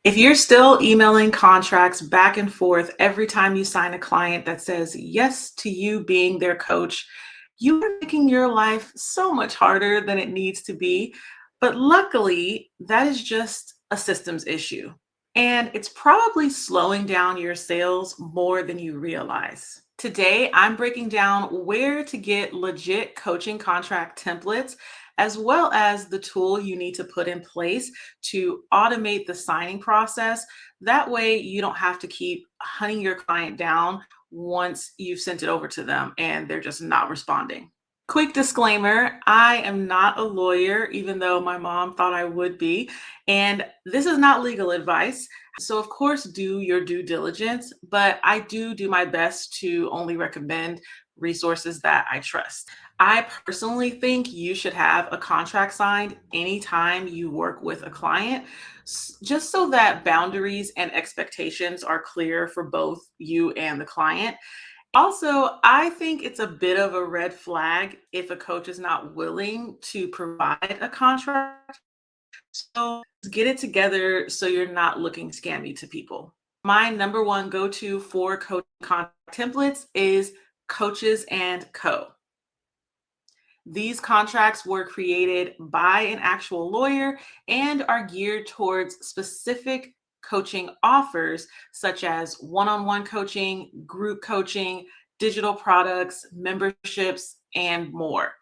If you're still emailing contracts back and forth every time you sign a client that says yes to you being their coach, you are making your life so much harder than it needs to be. But luckily, that is just a systems issue. And it's probably slowing down your sales more than you realize. Today, I'm breaking down where to get legit coaching contract templates, as well as the tool you need to put in place to automate the signing process. That way, you don't have to keep hunting your client down once you've sent it over to them and they're just not responding. Quick disclaimer, I am not a lawyer, even though my mom thought I would be. And this is not legal advice. So, of course, do your due diligence, but I do my best to only recommend resources that I trust. I personally think you should have a contract signed anytime you work with a client, just so that boundaries and expectations are clear for both you and the client. Also, I think it's a bit of a red flag if a coach is not willing to provide a contract. So get it together so you're not looking scammy to people. My number one go to for coaching contract templates is Coaches and Co. These contracts were created by an actual lawyer and are geared towards specific coaching offers, such as one on one coaching, group coaching, digital products, memberships, and more.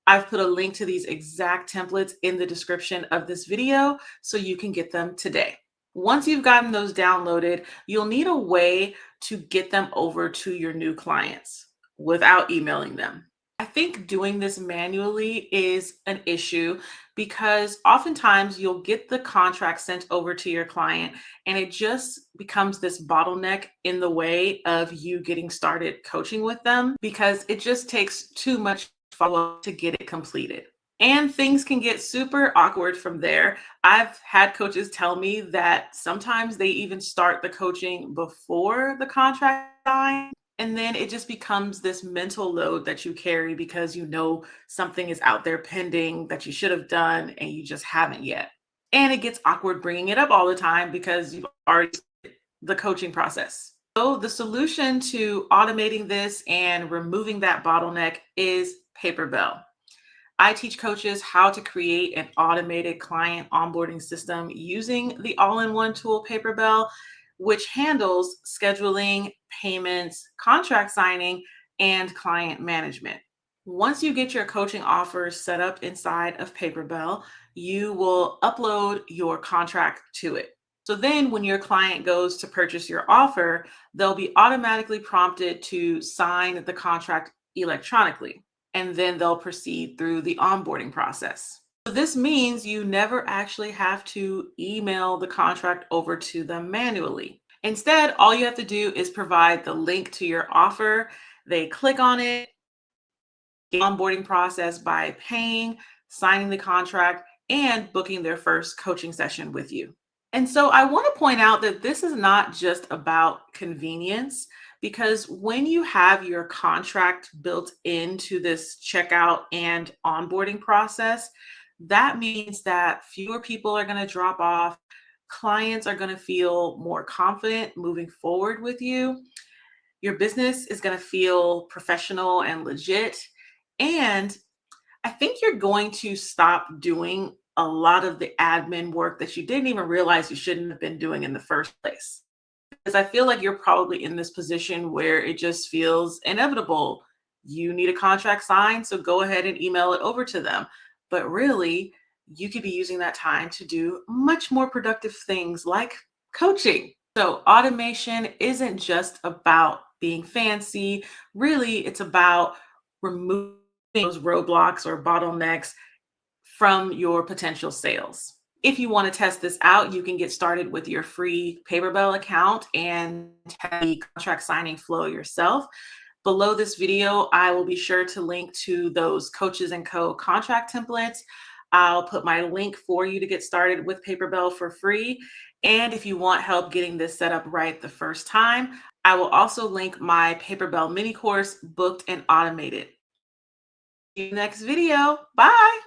I've put a link to these exact templates in the description of this video so you can get them today. Once you've gotten those downloaded, you'll need a way to get them over to your new clients without emailing them. I think doing this manually is an issue because oftentimes you'll get the contract sent over to your client and it just becomes this bottleneck in the way of you getting started coaching with them because it just takes too much follow up to get it completed. And things can get super awkward from there. I've had coaches tell me that sometimes they even start the coaching before the contract sign. And then it just becomes this mental load that you carry because you know something is out there pending that you should have done and you just haven't yet. And it gets awkward bringing it up all the time because you've already started the coaching process. So the solution to automating this and removing that bottleneck is Paperbell. I teach coaches how to create an automated client onboarding system using the all-in-one tool Paperbell, which handles scheduling, payments, contract signing, and client management. Once you get your coaching offers set up inside of Paperbell, you will upload your contract to it. So then when your client goes to purchase your offer, they'll be automatically prompted to sign the contract electronically, and then they'll proceed through the onboarding process. So this means you never actually have to email the contract over to them manually. Instead, all you have to do is provide the link to your offer. They click on it, the onboarding process by paying, signing the contract, and booking their first coaching session with you. And so I want to point out that this is not just about convenience, because when you have your contract built into this checkout and onboarding process, that means that fewer people are going to drop off. Clients are going to feel more confident moving forward with you. Your business is going to feel professional and legit. And I think you're going to stop doing a lot of the admin work that you didn't even realize you shouldn't have been doing in the first place. Because I feel like you're probably in this position where it just feels inevitable. You need a contract signed, so go ahead and email it over to them. But really, you could be using that time to do much more productive things like coaching. So, automation isn't just about being fancy. Really, it's about removing those roadblocks or bottlenecks from your potential sales. If you want to test this out, you can get started with your free Paperbell account and have the contract signing flow yourself. Below this video, I will be sure to link to those Coaches and Co contract templates. I'll put my link for you to get started with Paperbell for free. And if you want help getting this set up right the first time, I will also link my Paperbell mini course, Booked and Automated. See you next video. Bye.